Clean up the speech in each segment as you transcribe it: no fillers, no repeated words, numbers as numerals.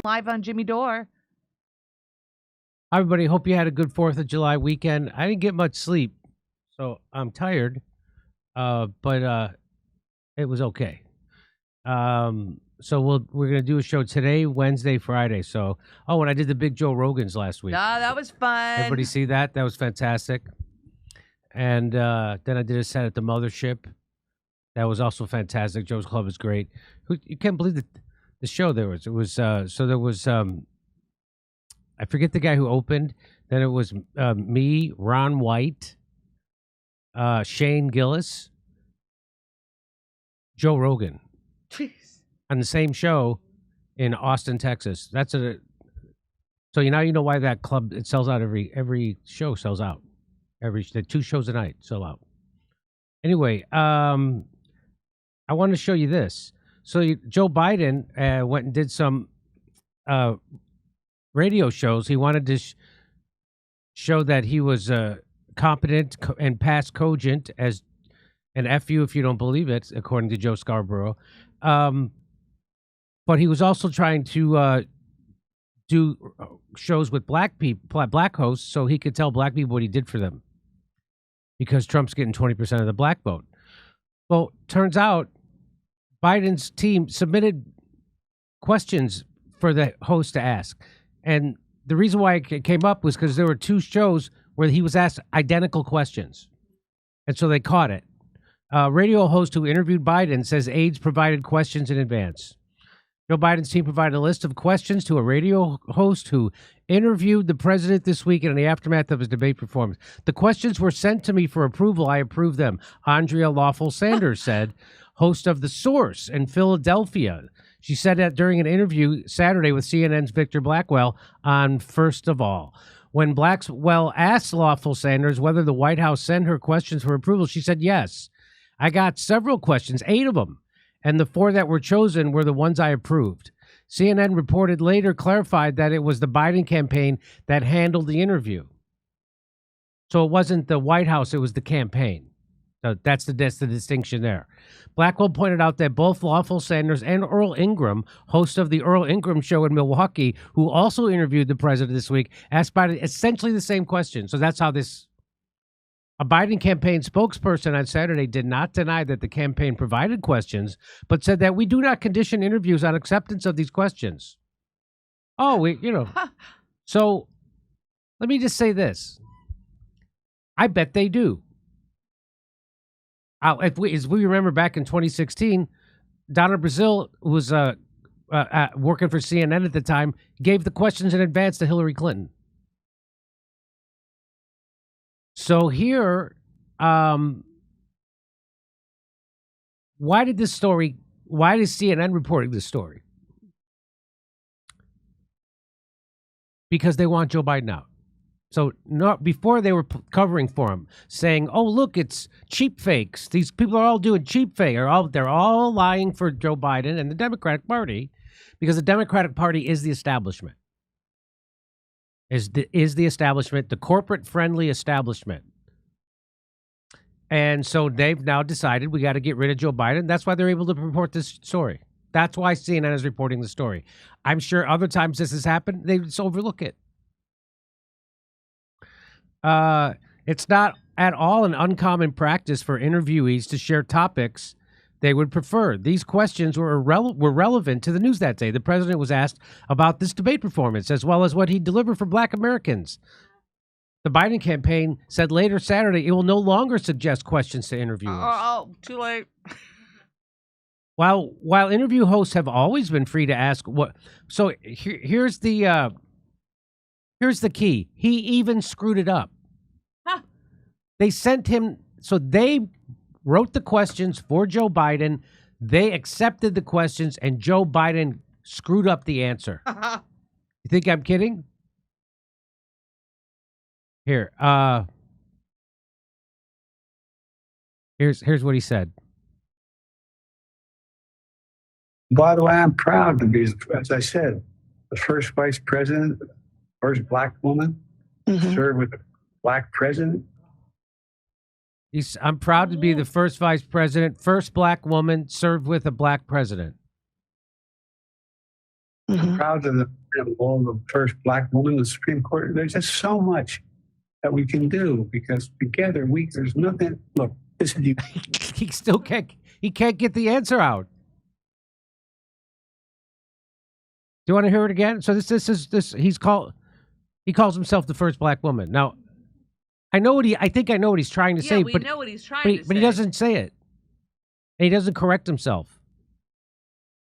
Live on Jimmy Dore. Hi, everybody. Hope you had a good 4th of July weekend. I didn't get much sleep, so I'm tired, but it was okay. So we're gonna do a show today, Wednesday, Friday. So, and I did the big Joe Rogans last week. Ah, that was fun. Everybody see that? That was fantastic. And then I did a set at the Mothership. That was also fantastic. Joe's Club is great. You can't believe the show there was. It was so there was I forget the guy who opened. Then it was me, Ron White, Shane Gillis, Joe Rogan. Jeez. On the same show in Austin, Texas. So you know why that club, it sells out every show sells out. The 2 shows a night sell out. Anyway, I want to show you this. So Joe Biden went and did some radio shows. He wanted to show that he was competent and past cogent as an F you if you don't believe it, according to Joe Scarborough. But he was also trying to do shows with black hosts, so he could tell black people what he did for them, because Trump's getting 20% of the black vote. Well, turns out Biden's team submitted questions for the host to ask, and the reason why it came up was because there were 2 shows where he was asked identical questions, and so they caught it. Radio host who interviewed Biden says aides provided questions in advance. Joe Biden's team provided a list of questions to a radio host who interviewed the president this week in the aftermath of his debate performance. The questions were sent to me for approval. I approved them, Andrea Lawful Sanders said, host of The Source in Philadelphia. She said that during an interview Saturday with CNN's Victor Blackwell on First of All. When Blackwell asked Lawful Sanders whether the White House sent her questions for approval, she said, yes. I got several questions, 8 of them. And the 4 that were chosen were the ones I approved. CNN reported later clarified that it was the Biden campaign that handled the interview. So it wasn't the White House, it was the campaign. So that's the distinction there. Blackwell pointed out that both Lawful Sanders and Earl Ingram, host of the Earl Ingram Show in Milwaukee, who also interviewed the president this week, asked Biden essentially the same question. So that's how this... A Biden campaign spokesperson on Saturday did not deny that the campaign provided questions, but said that we do not condition interviews on acceptance of these questions. So let me just say this. I bet they do. As we remember back in 2016, Donna Brazile, who was working for CNN at the time, gave the questions in advance to Hillary Clinton. So here, why is CNN reporting this story? Because they want Joe Biden out. So before they were covering for him, saying, oh, look, it's cheap fakes. These people are all doing cheap fake. They're all lying for Joe Biden and the Democratic Party, because the Democratic Party is the establishment. Is the establishment, the corporate-friendly establishment. And so they've now decided we got to get rid of Joe Biden. That's why they're able to report this story. That's why CNN is reporting the story. I'm sure other times this has happened, they just overlook it. It's not at all an uncommon practice for interviewees to share topics they would prefer. These questions were relevant to the news that day. The president was asked about this debate performance, as well as what he delivered for black Americans. The Biden campaign said later Saturday it will no longer suggest questions to interviewers. Oh, too late. While interview hosts have always been free to ask what, so here's the key. He even screwed it up. Huh. They sent him, so they wrote the questions for Joe Biden. They accepted the questions, and Joe Biden screwed up the answer. You think I'm kidding? Here, here's what he said. By the way, I'm proud to be, as I said, the first vice president, first black woman, served with a black president. I'm proud to be the first vice president, first black woman served with a black president. I'm proud of the role of the first black woman in the Supreme Court. There's just so much that we can do because together there's nothing. Look, this is you. He still can't get the answer out. Do you want to hear it again? So this he calls himself the first black woman. Now, I think I know what he's trying to say, we but know what he's trying to say. But he doesn't say it. And he doesn't correct himself.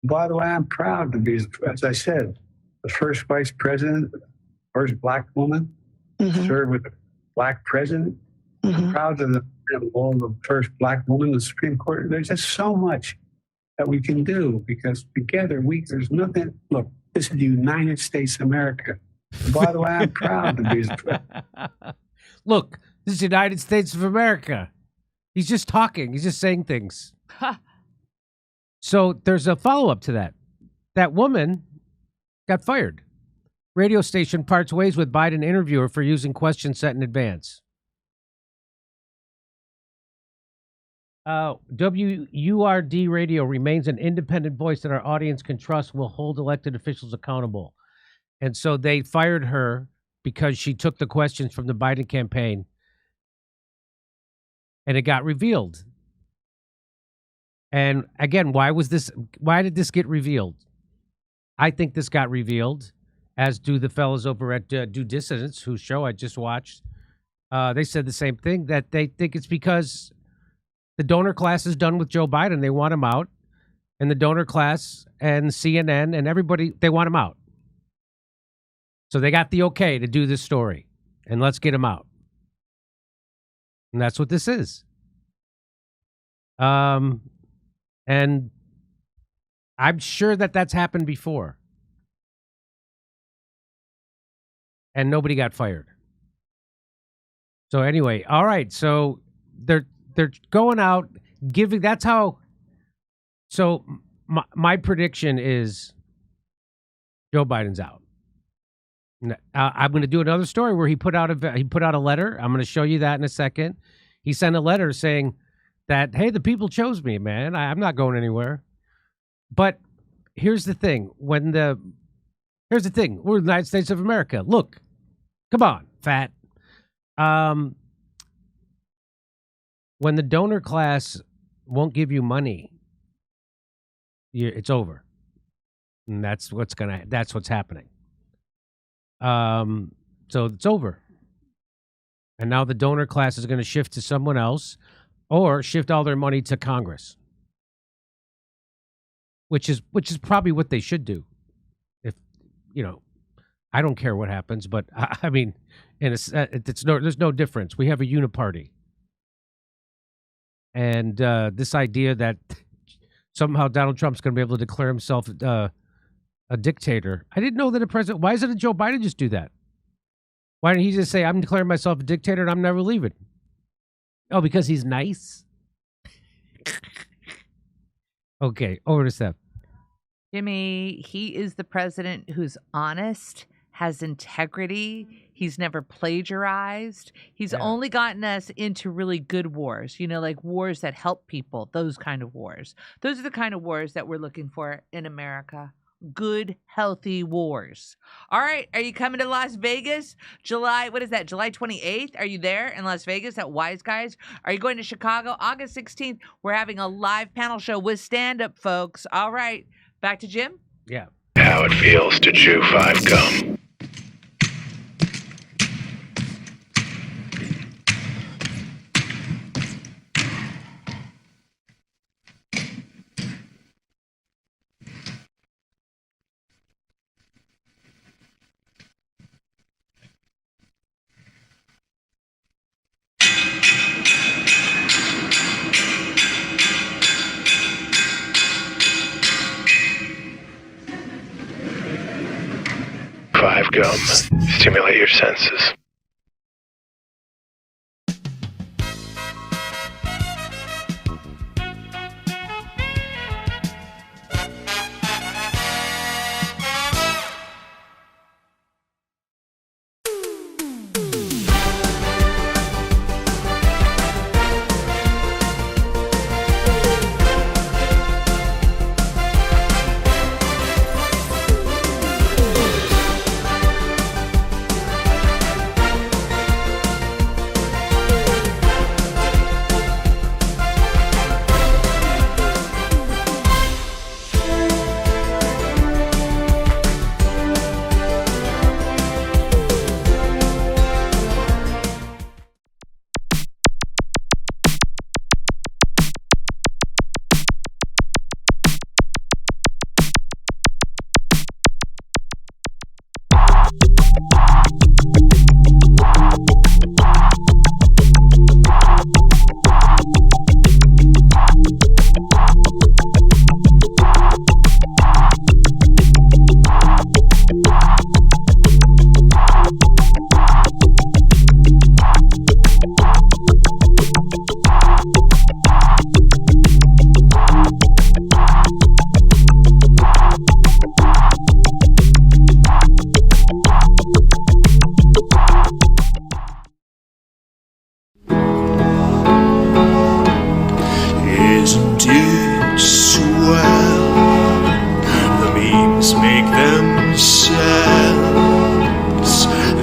By the way, I'm proud to be, as I said, the first vice president, first black woman, served with a black president. I'm proud of the role of the first black woman in the Supreme Court. There's just so much that we can do because together there's nothing. Look, this is the United States of America. By the way, I'm proud to be. Look, this is the United States of America. He's just talking. He's just saying things. So there's a follow-up to that. That woman got fired. Radio station parts ways with Biden interviewer for using questions set in advance. WURD radio remains an independent voice that our audience can trust will hold elected officials accountable. And so they fired her because she took the questions from the Biden campaign and it got revealed. And again, why did this get revealed? I think this got revealed, as do the fellows over at Do Dissidents, whose show I just watched. They said the same thing, that they think it's because the donor class is done with Joe Biden. They want him out. And the donor class and CNN and everybody, they want him out. So they got the okay to do this story. And let's get him out. And that's what this is. And I'm sure that that's happened before. And nobody got fired. So anyway, all right. So they're going out giving. That's how. So my prediction is Joe Biden's out. I'm going to do another story where he put out a letter. I'm going to show you that in a second. He sent a letter saying that, hey, the people chose me, man. I'm not going anywhere. But here's the thing. We're the United States of America. Look, come on, fat. When the donor class won't give you money, it's over. And that's what's happening. So it's over. And now the donor class is going to shift to someone else or shift all their money to Congress. Which is probably what they should do. If, I don't care what happens, but I mean, there's no difference. We have a uniparty. And this idea that somehow Donald Trump's going to be able to declare himself a dictator. I didn't know that a president. Why doesn't Joe Biden just do that? Why didn't he just say, I'm declaring myself a dictator and I'm never leaving? Oh, because he's nice? Okay, over to Steph. Jimmy, he is the president who's honest, has integrity. He's never plagiarized. He's only gotten us into really good wars, like wars that help people, those kind of wars. Those are the kind of wars that we're looking for in America. Good, healthy wars. All right. Are you coming to Las Vegas? July 28th? Are you there in Las Vegas at Wise Guys? Are you going to Chicago? August 16th, we're having a live panel show with stand-up folks. All right. Back to Jim? Yeah. How it feels to chew 5 gum. Gum. Stimulate your senses.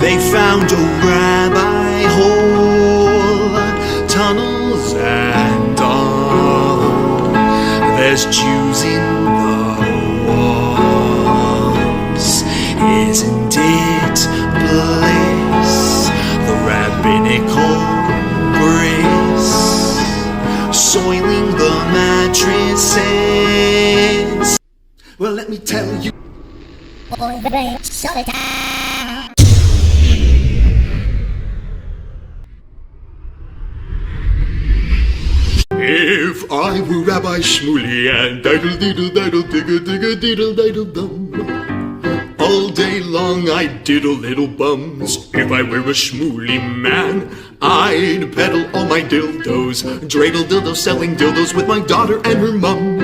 They found a rabbi hole, tunnels and all. There's Jews in the walls. Isn't it bliss? The rabbinical grace soiling the mattresses. Well, let me tell you. If I were Rabbi Shmuley and diddle diddle diddle digga digga diddle diddle dum, all day long I'd diddle little bums. If I were a Shmuley man, I'd peddle all my dildos, dreidel dildos, selling dildos with my daughter and her mum.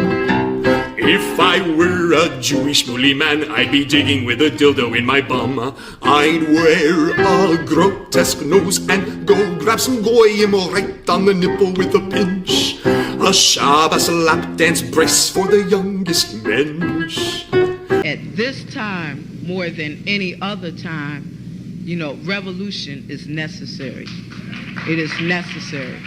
If I were a Jewish Shmuley man, I'd be digging with a dildo in my bum. I'd wear a grotesque nose and go grab some goyim right on the nipple with a pinch. A Shabbos lap dance brace for the youngest mensch. At this time, more than any other time, you know, revolution is necessary. It is necessary.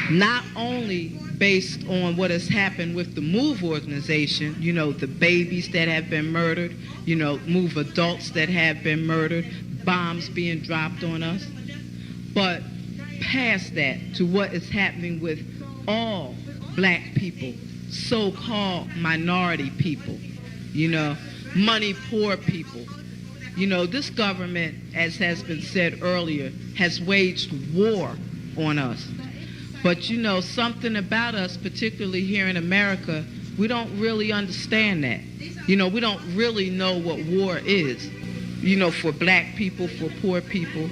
Not only based on what has happened with the MOVE organization, you know, the babies that have been murdered, you know, MOVE adults that have been murdered, bombs being dropped on us, but past that to what is happening with all black people, so-called minority people, you know, money poor people. You know, this government, as has been said earlier, has waged war on us. But you know, something about us, particularly here in America, we don't really understand that. You know, we don't really know what war is. You know, for black people, for poor people,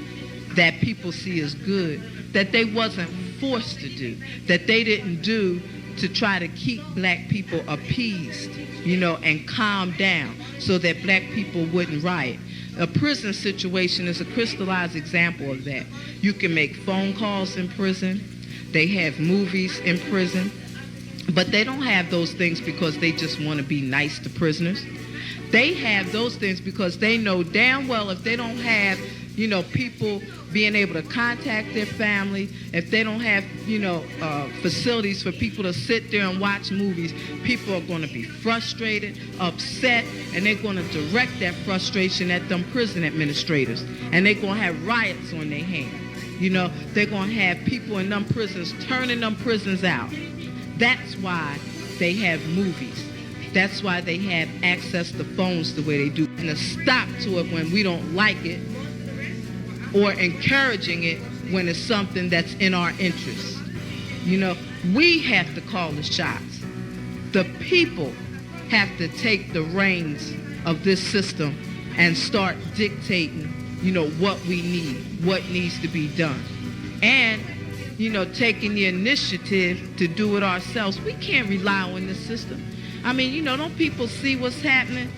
that people see as good, that they wasn't forced to do, that they didn't do to try to keep black people appeased, you know, and calm down so that black people wouldn't riot. A prison situation is a crystallized example of that. You can make phone calls in prison. They have movies in prison, but they don't have those things because they just want to be nice to prisoners. They have those things because they know damn well if they don't have, you know, people being able to contact their family, if they don't have, you know, facilities for people to sit there and watch movies, people are going to be frustrated, upset, and they're going to direct that frustration at them prison administrators, and they're going to have riots on their hands. You know, they're going to have people in them prisons turning them prisons out. That's why they have movies. That's why they have access to phones the way they do. And a stop to it when we don't like it, or encouraging it when it's something that's in our interest. You know, we have to call the shots. The people have to take the reins of this system and start dictating, you know, what we need, what needs to be done. And, you know, taking the initiative to do it ourselves. We can't rely on this system. I mean, you know, don't people see what's happening?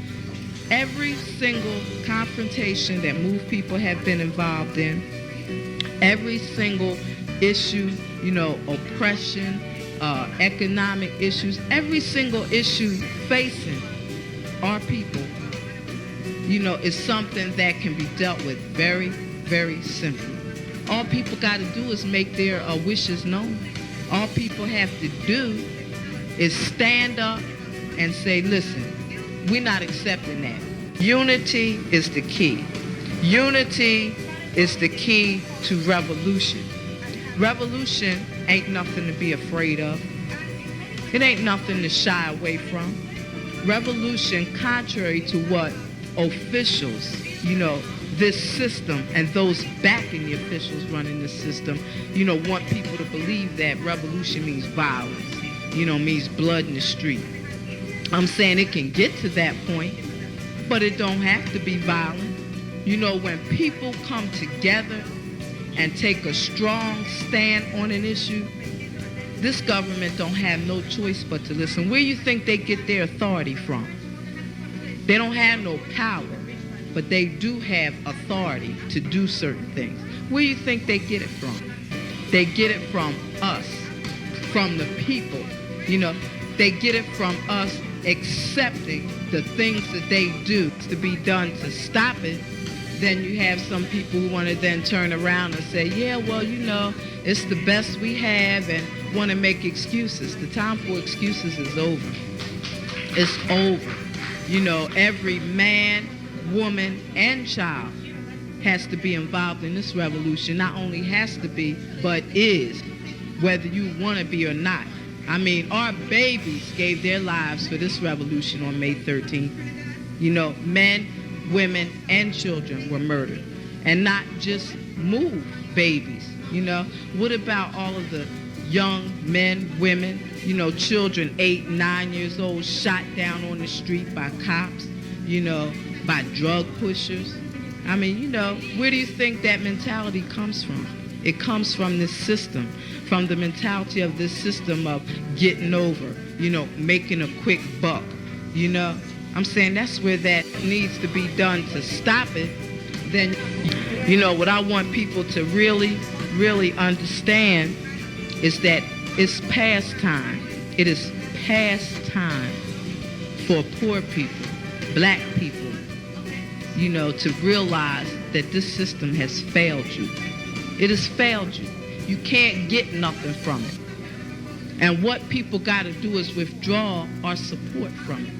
Every single confrontation that MOVE people have been involved in, every single issue, you know, oppression, economic issues, every single issue facing our people, you know, is something that can be dealt with very, very simply. All people got to do is make their wishes known. All people have to do is stand up and say, listen, we're not accepting that. Unity is the key. Unity is the key to revolution. Revolution ain't nothing to be afraid of. It ain't nothing to shy away from. Revolution, contrary to what officials, you know, this system and those backing the officials running this system, you know, want people to believe that revolution means violence, you know, means blood in the street. I'm saying it can get to that point, but it don't have to be violent. You know, when people come together and take a strong stand on an issue, this government don't have no choice but to listen. Where you think they get their authority from? They don't have no power, but they do have authority to do certain things. Where you think they get it from? They get it from us, from the people. You know, they get it from us accepting the things that they do to be done to stop it, then you have some people who want to then turn around and say, yeah, well, you know, it's the best we have, and want to make excuses. The time for excuses is over. It's over. You know, every man, woman, and child has to be involved in this revolution. Not only has to be, but is, whether you want to be or not. I mean, our babies gave their lives for this revolution on May 13th. You know, men, women, and children were murdered. And not just move babies, you know. What about all of the young men, women, you know, children 8, 9 years old shot down on the street by cops, you know, by drug pushers? I mean, you know, where do you think that mentality comes from? It comes from this system, from the mentality of this system of getting over, you know, making a quick buck, you know. I'm saying that's where that needs to be done to stop it. Then, you know, what I want people to really, really understand is that it's past time. It is past time for poor people, black people, you know, to realize that this system has failed you. It has failed you. You can't get nothing from it. And what people got to do is withdraw our support from it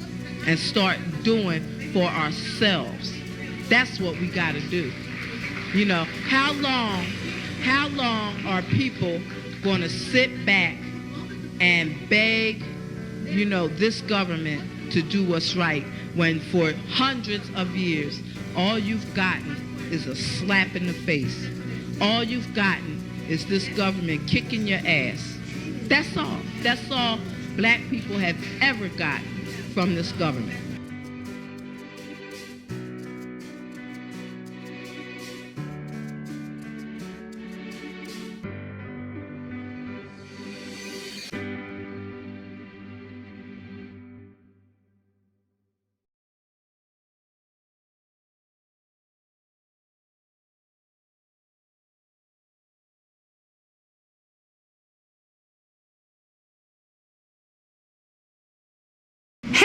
and start doing for ourselves. That's what we got to do. You know, how long are people going to sit back and beg, you know, this government to do what's right when for hundreds of years all you've gotten is a slap in the face? All you've gotten is this government kicking your ass. That's all. That's all black people have ever gotten from this government.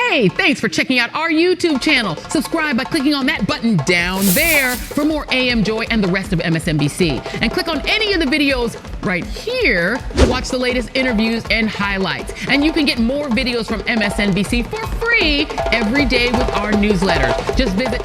Hey, thanks for checking out our YouTube channel. Subscribe by clicking on that button down there for more AM Joy and the rest of MSNBC. And click on any of the videos right here to watch the latest interviews and highlights. And you can get more videos from MSNBC for free every day with our newsletters. Just visit